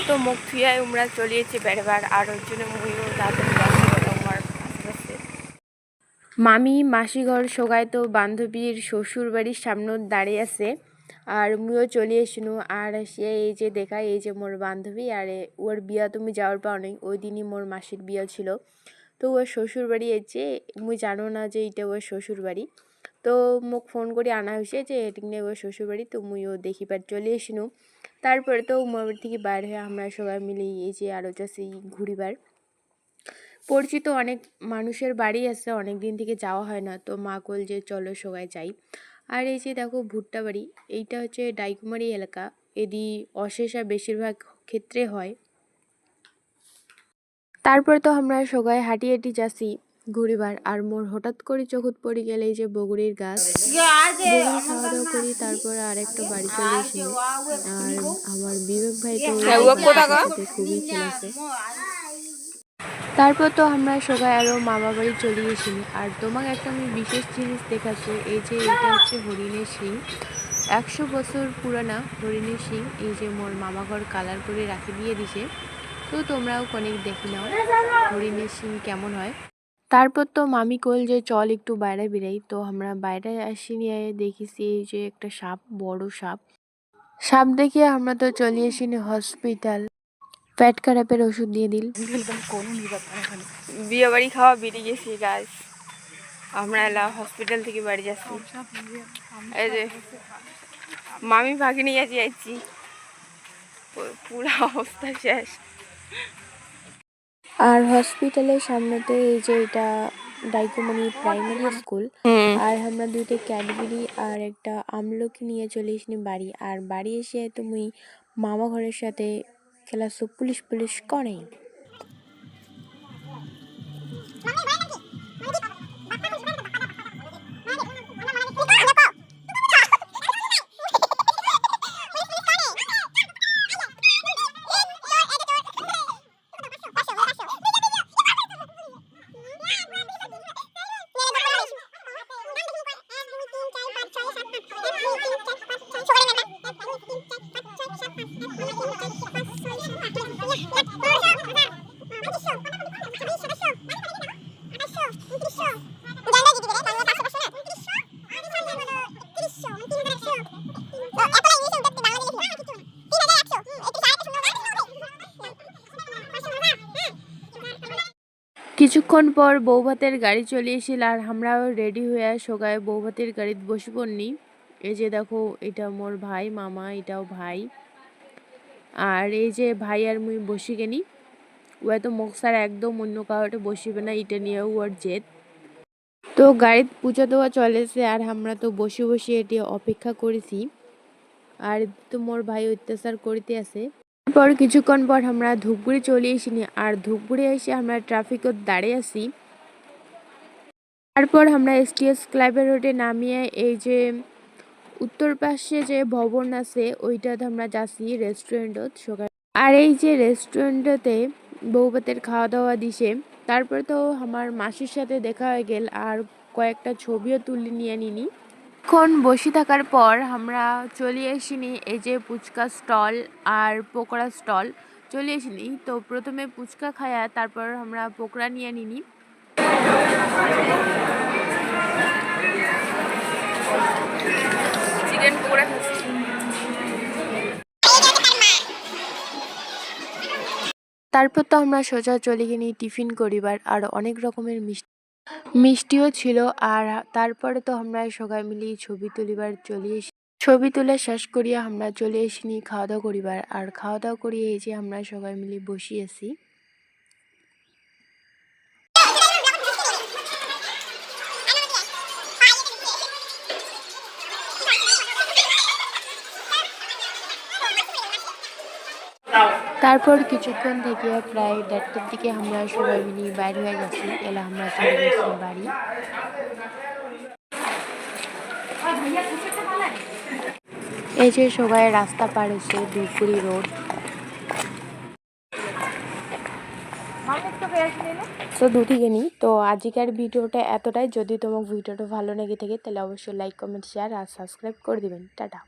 তো মুখ থুয়াই আমরা চলিয়েছি বেড়বার আর ওর জন্য মুইও তাদের আমার আস্তে মামি মাসিঘর সগাই তো বান্ধবীর শ্বশুর বাড়ির সামনে দাঁড়িয়ে আছে আর মুইও চলে এসনু আর সে এই যে দেখায় এই যে মোর বান্ধবী আর ওর বিয়া তুমি যাওয়ার পাও নাই ওই দিনই মোর মাসির বিয়া ছিল তো ওর শ্বশুর বাড়ি এসে মুই জানো না যে এটা ওর শ্বশুর বাড়ি তো মোক ফোন করে আনা হয়েছে যে এটিংনে ওর শ্বশুর বাড়ি তো মুইও দেখিবার চলে এসনু তারপরে তো মোর বাড়ি থেকে বাইরে হয়ে আমরা সবাই মিলে এই যে আরও যাচ্ছি ঘুরিবার পরিচিত অনেক মানুষের বাড়ি আছে অনেক দিন থেকে যাওয়া হয় না তো মা কল যে চলো সবাই যাই আর এই যে দেখো ভুট্টা বাড়ি এইটা হচ্ছে ডাইকুমারি এলাকা এদি অশেষা বেশিরভাগ ক্ষেত্রে হয় তারপর তো আমরা সবাই হাঁটি হাঁটি যাচ্ছি ঘুরিবার আর মোর হঠাৎ করে চোখত পড়ে গেলে এই যে বগুড়ির গাছ বগুড়ি খাওয়া দাওয়া করি তারপর আর একটা বাড়ি চলে এসে আর আমার বিবেক ভাই তো খুবই খেলেছে তারপর তো আমরা সবাই আরও মামা বাড়ি চলে গেছি আর তোমাকে একটা আমি বিশেষ জিনিস দেখাচ্ছি এই যে এটা হচ্ছে হরিণের শিং 100 বছর পুরানা হরিণের শিং এই যে মোর মামাঘর কালার করে রাখি দিয়ে দিছে তো তোমরাও অনেক দেখি নাও হরিণের শিং কেমন হয় তারপর তো মামি কল যে চল একটু বাইরে বেরাই তো আমরা বাইরে আসি নিয়ে দেখেছি এই যে একটা সাপ বড় সাপ দেখে আমরা তো চলে আসিনি হসপিটাল পেট খারাপের ওষুধ দিয়ে দিল বিয়ে বাড়ি খাওয়া বেরিয়ে গেছি গাছ আমরা এলা হসপিটাল থেকে বাড়ি যাচ্ছি এই যে মামি ভাগে নিয়ে যাচ্ছি পুরো অবস্থা শেষ আর হসপিটালের সামনেতে এই যে এটা ডাইকুমারি প্রাইমারি স্কুল আর আমরা দুইটা ক্যাডবেরি আর একটা আমলকি নিয়ে চলে এসেছি বাড়ি আর বাড়ি এসে তো মুই মামা ঘরের সাথে খেলা সব পুলিশ পুলিশ করে কিছুক্ষণ পর বৌভাতের গাড়ি চলে এসেছিল আর আমরাও রেডি হয়ে সবাই বৌভাতের গাড়িতে বসে পড়নি এই যে দেখো এটা মোর ভাই মামা এটাও ভাই আর এই যে ভাই আর মুই বসি গেনি ও এত মকসার একদম অন্য কাউকে বসিবে না এটা নিয়েও ওর জেদ তো গাড়িতে পূজা দেওয়া চলেছে আর আমরা তো বসে বসে এটি অপেক্ষা করেছি আর তো মোর ভাই অত্যাচার করতে আছে তারপর কিছুক্ষণ পর আমরা ধূপগুড়ি চলে এসিনি আর ধূপগুড়ি এসে আমরা ট্রাফিকত দাঁড়িয়ে আছি তারপর আমরা এসটিএস ক্লাবের রোডে নামিয়ে এই যে উত্তর পাশে যে ভবন আছে ওইটাতে আমরা যাচ্ছি রেস্টুরেন্টত সকাল আর এই যে রেস্টুরেন্টতে বৌভাতের খাওয়া দাওয়া দিছে তারপর তো আমার মাসির সাথে দেখা হয়ে গেল আর কয়েকটা ছবিও তুলে নিয়ে নিনি এখন বসে থাকার পর আমরা চলে আসিনি এই যে ফুচকা স্টল আর পকোড়া স্টল চলে আসিনি তো প্রথমে ফুচকা খায়া তারপর আমরা পকোড়া নিয়ে নিনি চিকেন পকোড়া খাচ্ছি তারপর তো আমরা সোজা চলে গিয়ে টিফিন করিবার আর অনেক রকমের মিষ্টিও ছিল আর তারপরে তো আমরা সবাই মিলে ছবি তুলিবার চলে এসে ছবি তুলে শেষ করিয়া আমরা চলে এসিনি খাওয়া দাওয়া করিবার আর খাওয়া দাওয়া করিয়ে এই যে আমরা সবাই মিলে বসি আছি তারপর কিছুক্ষণ থেকে প্রায় 1:30টার দিকে আমরা সবাই মিলে বাইরে হয়ে গেছি এলা আমরা চলে গেছি বাড়ি এই যে সবাই রাস্তা পার হচ্ছে ধূপগুড়ি রোড তো দুদিকে তো আজকের ভিডিওটা এতটাই যদি তোমার ভিডিওটা ভালো লেগে থাকে তাহলে অবশ্যই লাইক কমেন্ট শেয়ার আর সাবস্ক্রাইব করে দিবেন টাটা।